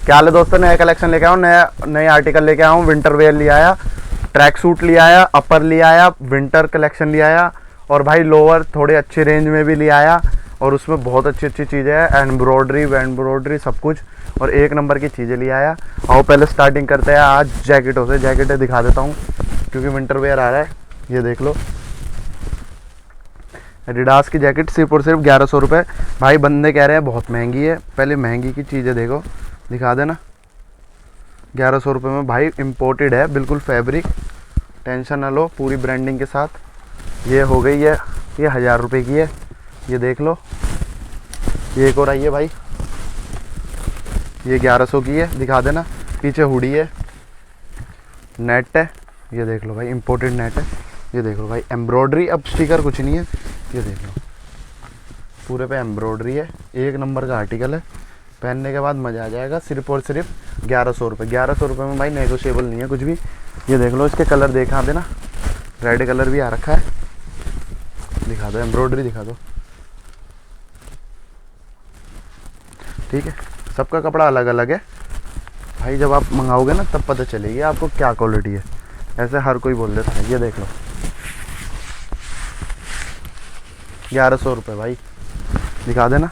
क्या हाल है दोस्तों, नया कलेक्शन लेके आया हूँ, नए आर्टिकल लेके आया हूँ। विंटर वेयर ले आया, ट्रैक सूट ले आया, अपर ले आया, विंटर कलेक्शन ले आया और भाई लोअर थोड़े अच्छे रेंज में भी ले आया। और उसमें बहुत अच्छी अच्छी चीज़ें हैं, एम्ब्रॉयडरी सब कुछ और एक नंबर की चीज़ें ले आया। आओ पहले स्टार्टिंग करते हैं आज जैकेटों से। जैकेटें दिखा देता हूँ क्योंकि विंटर वेयर आ रहा है। ये देख लो, एडिडास की जैकेट सिर्फ और सिर्फ 1100 रुपये। भाई बंदे कह रहे हैं बहुत महंगी है, पहले महंगी की चीज़ें देखो, दिखा देना। 1100 रुपये में भाई इम्पोर्टेड है, बिल्कुल फैब्रिक, टेंशन ना लो, पूरी ब्रांडिंग के साथ। ये हो गई है, ये 1000 रुपये की है, ये देख लो। ये एक और आई है भाई, ये 1100 की है, दिखा देना। पीछे हुडी है, नेट है, ये देख लो भाई, इम्पोर्टेड नेट है। ये देख लो भाई एम्ब्रॉयडरी, अब स्टिकर कुछ नहीं है, ये देख लो पूरे पे एम्ब्रॉयडरी है। एक नंबर का आर्टिकल है, पहनने के बाद मज़ा आ जाएगा। सिर्फ और सिर्फ 1100 रुपये। 1100 रुपये में भाई नेगोशिएबल नहीं है कुछ भी। ये देख लो, इसके कलर देखा देना, रेड कलर भी आ रखा है, दिखा दो, एम्ब्रॉयडरी दिखा दो। ठीक है, सबका कपड़ा अलग अलग है भाई, जब आप मंगाओगे ना तब पता चलेगी आपको क्या क्वालिटी है। ऐसे हर कोई बोल देता है। ये देख लो 1100 रुपये भाई, दिखा देना,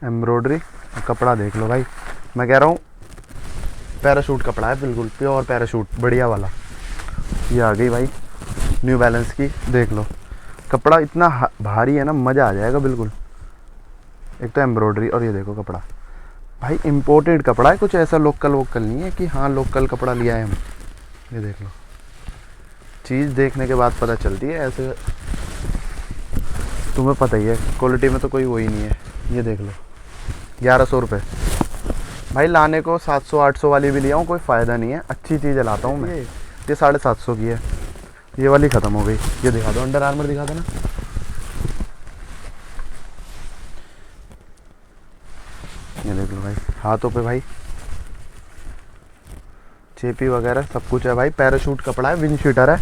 एम्ब्रॉयडरी। कपड़ा देख लो भाई, मैं कह रहा हूँ पैराशूट कपड़ा है, बिल्कुल प्योर पैराशूट, बढ़िया वाला। ये आ गई भाई न्यू बैलेंस की, देख लो कपड़ा इतना भारी है ना, मज़ा आ जाएगा बिल्कुल। एक तो एम्ब्रॉयडरी और ये देखो कपड़ा भाई, इम्पोर्टेड कपड़ा है, कुछ ऐसा लोकल नहीं है कि हाँ लोकल कपड़ा लिया है हम। ये देख लो, चीज़ देखने के बाद पता चलती है, ऐसे तुम्हें पता ही है क्वालिटी में तो कोई वो ही नहीं है। ये देख लो 1100 रुपये भाई, लाने को 700-800 वाली भी लिया हूँ, कोई फ़ायदा नहीं है। अच्छी चीज़ें लाता हूँ मैं। ये 750 की है, ये वाली ख़त्म हो गई। ये दिखा दो, अंडर आर्मर दिखा देना। ये देख लो भाई, हाथों पे भाई चेपी वगैरह सब कुछ है भाई। पैराशूट कपड़ा है, विंड शीटर है,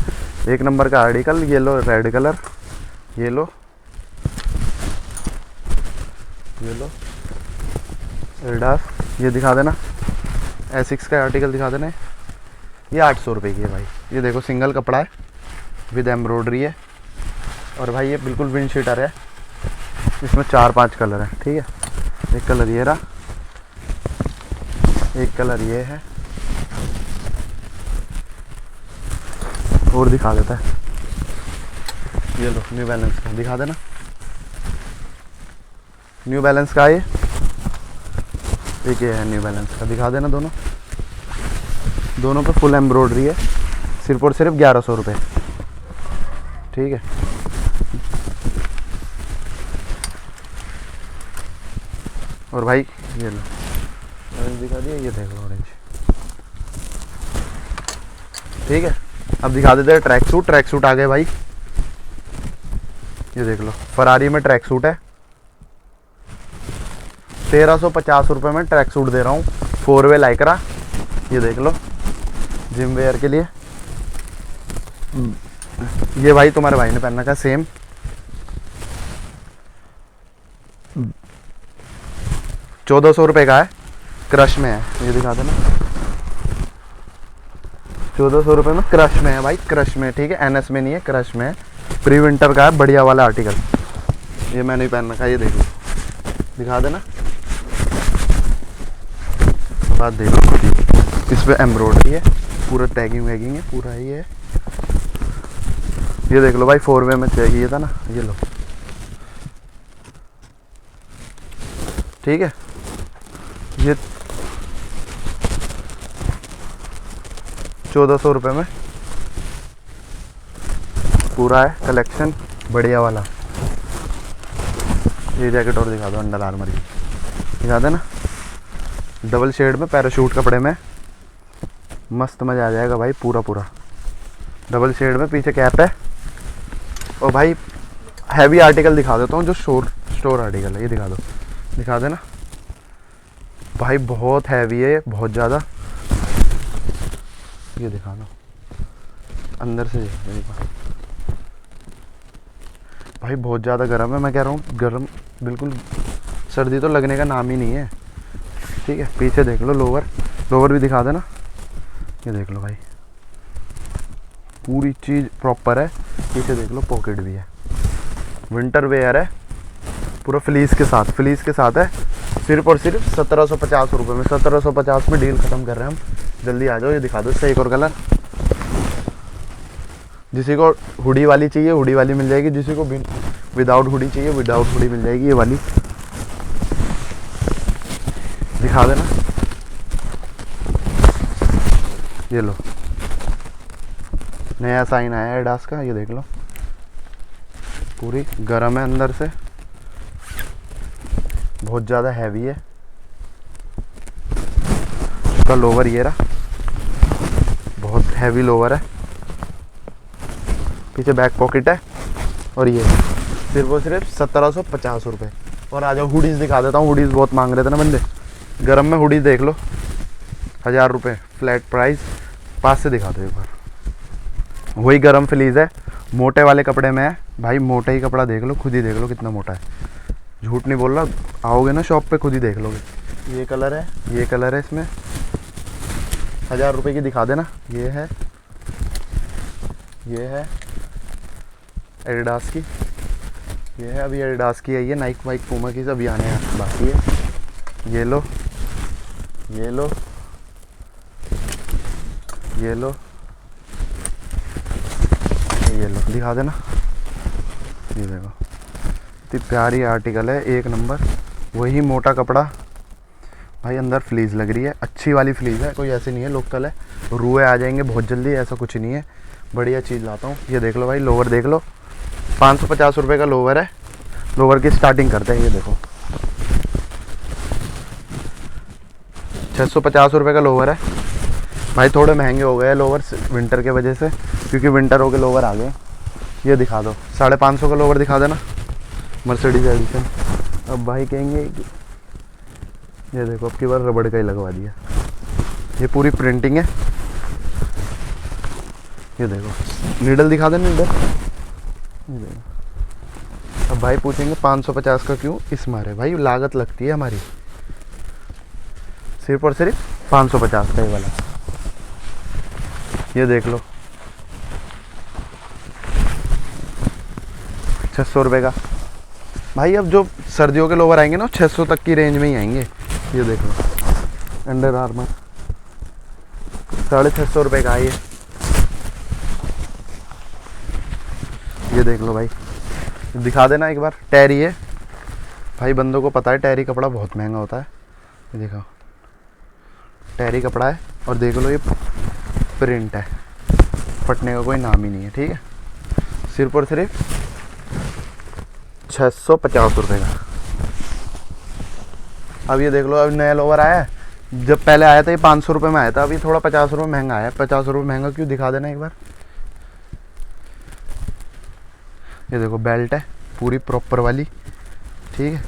एक नंबर का आर्टिकल। ये लो रेड कलर, ये लो एडिडास, ये दिखा देना। एसिक्स का आर्टिकल दिखा देना। ये 800 रुपये की है भाई। ये देखो सिंगल कपड़ा है, विद एम्ब्रॉयडरी है और भाई ये बिल्कुल विंड शीटर है। इसमें 4-5 कलर हैं, ठीक है। एक कलर ये रहा, एक कलर ये है, और दिखा देता है। ये लो न्यू बैलेंस का, दिखा देना, न्यू बैलेंस का। ये एक ये है न्यू बैलेंस का, दिखा देना। दोनों पे फुल एम्ब्रॉयडरी है, सिर्फ और सिर्फ 1100 रुपये, ठीक है। और भाई ये लो ऑरेंज दिखा दिया, ये देख लो ऑरेंज, ठीक है। अब दिखा देते हैं ट्रैक सूट आ गए भाई। ये देख लो फरारी में ट्रैक सूट है, 1350 रुपये में ट्रैक सूट दे रहा हूँ, 4 वे लाइक्रा। ये देख लो जिम वेयर के लिए। ये भाई तुम्हारे भाई ने पहनना का सेम, 1400 रुपये का है, क्रश में है। ये दिखा देना, 1400 रुपये में क्रश में है भाई, क्रश में, ठीक है। एनएस में नहीं है, क्रश में है, प्री विंटर का है, बढ़िया वाला आर्टिकल। ये मैं नहीं पहन रखा, ये देख लो, दिखा देना। बात देख लो, इस पर एम्ब्रॉयडरी है, पूरा टैगिंग वैगिंग है, पूरा ही है। ये देख लो भाई 4 वे में चाहिए था ना, ये लो, ठीक है। ये 1400 रुपये में पूरा है कलेक्शन, बढ़िया वाला। ये जैकेट और दिखा दो, अंडर आर्मर की दिखा देना, डबल शेड में पैराशूट कपड़े में, मस्त मज़ा आ जाएगा भाई। पूरा डबल शेड में, पीछे कैप है। और भाई हैवी आर्टिकल दिखा देता हूँ, जो स्टोर आर्टिकल है, ये दिखा देना भाई, बहुत हैवी है, बहुत ज़्यादा। ये दिखा दो अंदर से, भाई बहुत ज़्यादा गर्म है, मैं कह रहा हूँ गर्म, बिल्कुल सर्दी तो लगने का नाम ही नहीं है। ठीक है। पीछे देख लो लोवर, लोवर भी दिखा देना। ये देख लो भाई, पूरी चीज़ प्रॉपर है। पीछे देख लो पॉकेट भी है, विंटर वेयर है पूरा फ्लीस के साथ, फ्लीस के साथ है। सिर्फ और सिर्फ 1750 रुपये में, 1750 में डील ख़त्म कर रहे हैं हम। जल्दी आ जाओ। ये दिखा दो इसका एक और कलर। जिसी को हुडी वाली चाहिए हुडी वाली मिल जाएगी, जिसी को विदाउट हुडी चाहिए विदाउट हुडी मिल जाएगी। ये वाली दिखा देना। ये लो, नया साइन आया है एडास का, ये देख लो। पूरी गर्म है अंदर से, बहुत ज़्यादा हैवी है। इसका लोवर ये रहा, बहुत हैवी लोवर है। पीछे बैक पॉकेट है। और ये सिर्फ और सिर्फ 1750 रुपये। और आ जाओ हुडीज़ दिखा देता हूँ। हुडीज़ बहुत मांग रहे थे ना बंदे। गरम में हुडीज़ देख लो, 1000 रुपये फ्लैट प्राइस। पास से दिखा दो एक बार। वही गरम फ्लीज है, मोटे वाले कपड़े में है भाई। मोटा ही कपड़ा देख लो, खुद ही देख लो कितना मोटा है। झूठ नहीं बोल रहा, आओगे ना शॉप पे खुद ही देख लोगे। ये कलर है, ये कलर है इसमें। 1000 रुपये की दिखा देना। ये है एडिडास की। ये है अभी एडिडास की आई है, नाइक वाइक पूमा की सब आने बाकी है। ये लो, ये लो, ये लो, ये लो, दिखा देना। ये देखो, इतनी प्यारी आर्टिकल है, एक नंबर। वही मोटा कपड़ा भाई, अंदर फ्लीज लग रही है, अच्छी वाली फ्लीज है, कोई ऐसे नहीं है लोकल है। रुए आ जाएंगे बहुत जल्दी, ऐसा कुछ नहीं है। बढ़िया चीज़ लाता हूँ। ये देख लो भाई, लोवर देख लो। 550 रुपये का लोवर है। लोवर की स्टार्टिंग करते हैं। ये देखो 650 रुपये का लोवर है भाई। थोड़े महंगे हो गए लोवर विंटर के वजह से, क्योंकि विंटर हो के लोवर आ गए। ये दिखा दो, 550 का लोवर दिखा देना, मर्सिडीज एडिशन। अब भाई कहेंगे कि ये देखो, अब की बार रबड़ का ही लगवा दिया। ये पूरी प्रिंटिंग है। ये देखो नीडल दिखा दे, नीडल। ये देखो। अब भाई पूछेंगे 550 का क्यों, इस मारे भाई लागत लगती है हमारी। सिर्फ और सिर्फ 550 का ये वाला। ये देख लो 600 रुपये का भाई। अब जो सर्दियों के लोवर आएंगे ना 600 तक की रेंज में ही आएंगे। ये देख लो अंडर आर्मर 650 रुपये का है ये देख लो भाई, दिखा देना एक बार। टैरी है भाई, बंदों को पता है टैरी कपड़ा बहुत महंगा होता है। ये देखो टैरी कपड़ा है, और देख लो ये प्रिंट है, फटने का कोई नाम ही नहीं है। ठीक है, सिर्फ और सिर्फ 650 रुपये का। अब ये देख लो, अब नया लोवर आया है। जब पहले आया था ये 500 रुपये में आया था, अभी थोड़ा 50 रुपये महंगा आया है। 50 रुपये महंगा क्यों, दिखा देना एक बार। ये देखो बेल्ट है पूरी प्रॉपर वाली। ठीक है,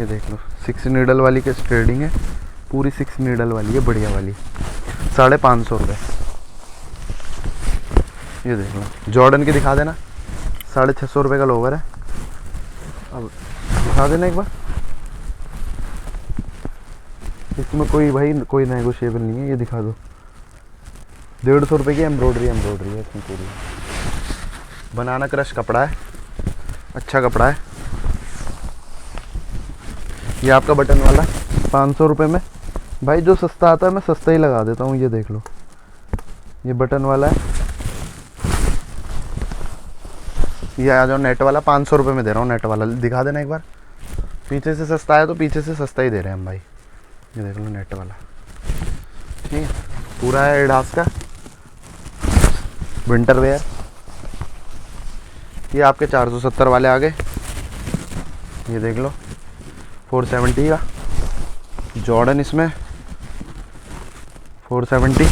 ये देख लो 6 नीडल वाली के स्ट्रेडिंग है, पूरी 6 नीडल वाली है, बढ़िया वाली। 550 रुपये। ये देख लो जॉर्डन की दिखा देना, 650 रुपये का लोवर है। अब दिखा देना एक बार। इसमें कोई भाई कोई नेगोशिएबल नहीं है। ये दिखा दो, 150 रुपये की एम्ब्रॉयडरी है इसमें पूरी। बनाना क्रश कपड़ा है, अच्छा कपड़ा है। ये आपका बटन वाला 500 रुपये में भाई। जो सस्ता आता है मैं सस्ता ही लगा देता हूँ। ये देख लो, ये बटन वाला है। ये आ जाओ नेट वाला, 500 रुपये में दे रहा हूँ नेट वाला। दिखा देना एक बार। पीछे से सस्ता है तो पीछे से सस्ता ही दे रहे हैं हम भाई। ये देख लो नेट वाला, ठीक है, पूरा है एडास का विंटर वेयर। ये आपके 470 वाले आ गए। ये देख लो 470 का जॉर्डन, इसमें 470।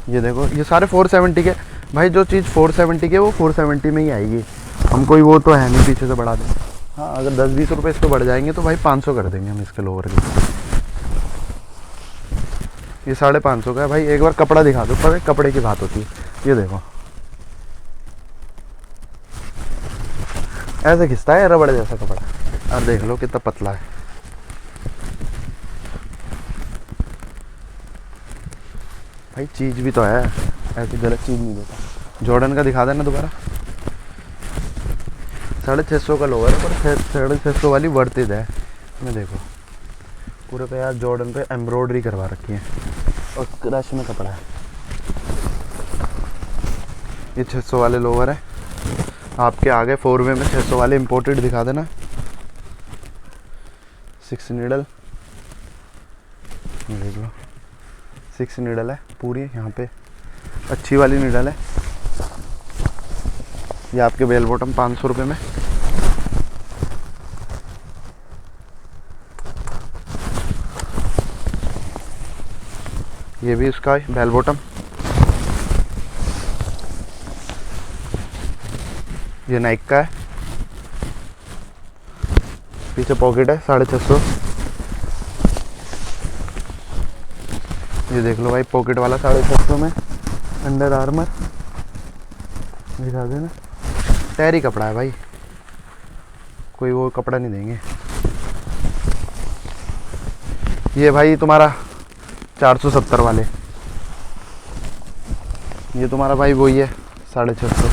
ये देखो ये सारे 470 के भाई। जो चीज़ 470 के वो 470 में ही आएगी। हम कोई वो तो है नहीं पीछे से बढ़ा दें। हाँ, अगर 10-20 रुपये इस पर बढ़ जाएंगे तो भाई 500 कर देंगे हम इसके लोअर के। ये 550 का है भाई। एक बार कपड़ा दिखा दो, पर कपड़े की बात होती है। ये देखो ऐसे खिंचता है रबड़ जैसा कपड़ा, और देख लो कितना पतला है। भाई चीज़ भी तो है, ऐसी गलत चीज़ नहीं देता। जॉर्डन का दिखा देना दोबारा। 650 का लोअर है, पर 650 वाली वर्थ इट है। मैं देखो पूरे पे यार जॉर्डन पे एम्ब्रॉयडरी करवा रखी है और क्रश में कपड़ा है। ये 600 वाले लोअर है आपके आगे 4 वे में। 600 वाले इम्पोर्टेड दिखा देना। 6 नीडल, ये देख लो 6 नीडल है पूरी यहाँ पे, अच्छी वाली नीडल है। ये आपके बेल बॉटम 500 रुपये में। ये भी उसका बेल बॉटम। ये नाइक का है, पीछे पॉकेट है 650। ये देख लो भाई पॉकेट वाला 650 में। अंडर आर्मर दिखा देना। टैरी कपड़ा है भाई, कोई वो कपड़ा नहीं देंगे। ये भाई तुम्हारा 470 वाले, ये तुम्हारा भाई वही है 650।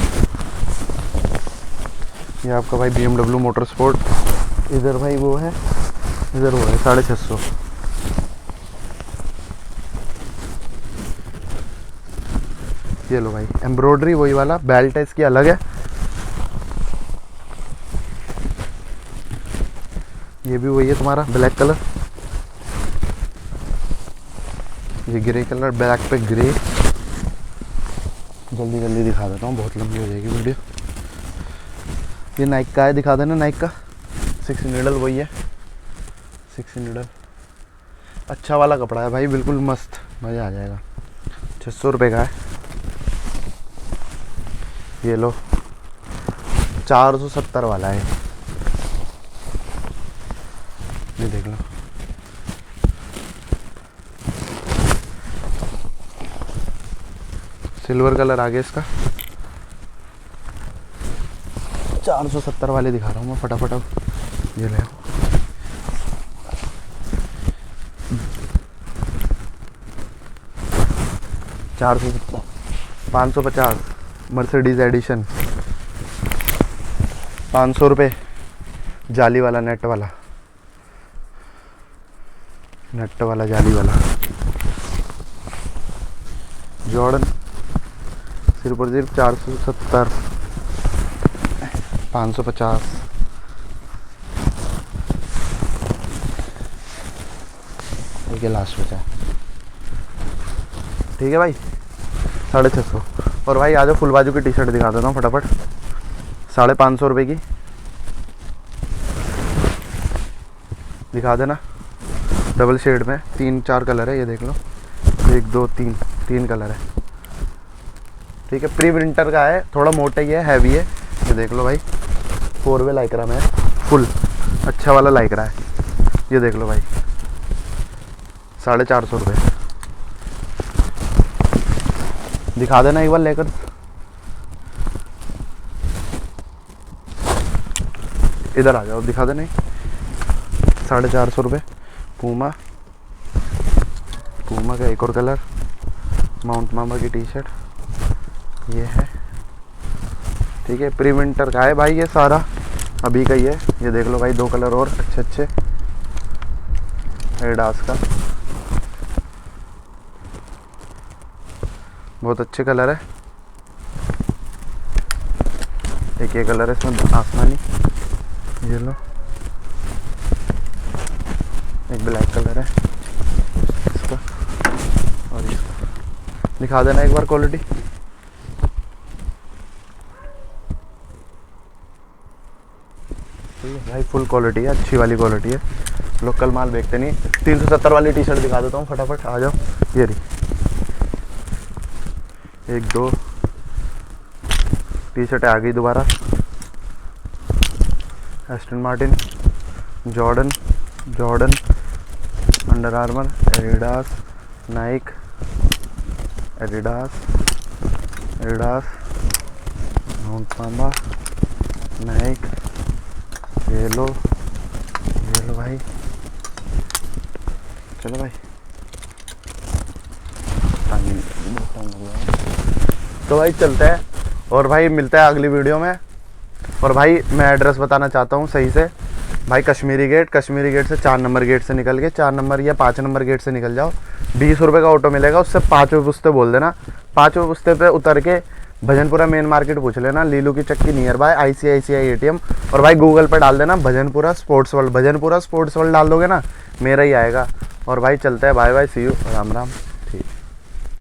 ये आपका भाई BMW मोटर स्पोर्ट। इधर भाई वो है, इधर वो है 650। ये लो भाई एम्ब्रॉयडरी वही वाला, बेल्ट है इसकी अलग है। ये भी वही है तुम्हारा ब्लैक कलर। ये ग्रे कलर, ब्लैक पे ग्रे। जल्दी जल्दी दिखा देता हूँ, बहुत लंबी हो जाएगी वीडियो। ये नाइक का है, दिखा देना नाइक का। 6 नीडल वही है, 6 नीडल। अच्छा वाला कपड़ा है भाई, बिल्कुल मस्त, मज़ा आ जाएगा। 600 रुपये का है। ये लो 470 वाला है, ये देख लो। सिल्वर कलर आ गया इसका। 470 वाले दिखा रहा हूँ मैं फटाफट। अब ये ले 470, 550 मर्सिडीज एडिशन, 500 रुपये। जाली वाला, नेट वाला, नेट वाला जाली वाला जॉर्डन, सिर्फ और सिर्फ 470, 550। ये लास्ट बचा है, ठीक है भाई 650। और भाई आ जाओ फुल बाजू की टी शर्ट दिखा देता हूँ फटाफट। 550 रुपये की दिखा देना, डबल शेड में 3-4 कलर है। ये देख लो 1 2 3 कलर है, ठीक है। प्री विंटर का है, थोड़ा मोटा ही है, हैवी है। ये देख लो भाई 4 वे लाइक्रा में है, फुल अच्छा वाला लाइक्रा है। ये देख लो भाई 450 रुपये। दिखा देना एक बार लेकर। इधर आ जाओ, दिखा देना। 450 रुपये। पूमा का एक और कलर, माउंट मामा की टी शर्ट ये है, ठीक है। प्री विंटर का है भाई, ये सारा अभी का ही है। ये देख लो भाई 2 कलर और अच्छे एडिडास का, बहुत अच्छे कलर है। एक ये कलर है इसमें आसमानी, ये लो। एक ब्लैक कलर है इसका और इसका। दिखा देना एक बार क्वालिटी। ठीक है भाई, फुल क्वालिटी है, अच्छी वाली क्वालिटी है। लोकल माल बेचते नहीं। 370 वाली टी शर्ट दिखा देता हूँ फटाफट, आ जाओ। ये रही 1 2 टी शर्ट आ गई दोबारा। Aston Martin, Jordan, Under Armour, Adidas, Nike, Adidas, Mount Mama, Nike. ये लो भाई, चलो भाई पानी बहुत टाइम लग गया। तो भाई चलते हैं और भाई मिलते हैं अगली वीडियो में। और भाई मैं एड्रेस बताना चाहता हूँ सही से भाई, कश्मीरी गेट से 4 नंबर गेट से निकल के 4 नंबर या 5 नंबर गेट से निकल जाओ। 20 रुपये का ऑटो मिलेगा, उससे 5वें पुस्ते बोल देना। 5वें पुस्ते पे उतर के भजनपुरा मेन मार्केट पूछ लेना, लीलू की चक्की नियर बाय ICICI ATM। और भाई गूगल पर डाल देना भजनपुरा स्पोर्ट्स वर्ल्ड डाल दोगे ना, मेरा ही आएगा। और भाई चलते हैं, bye bye, see you, Ram Ram.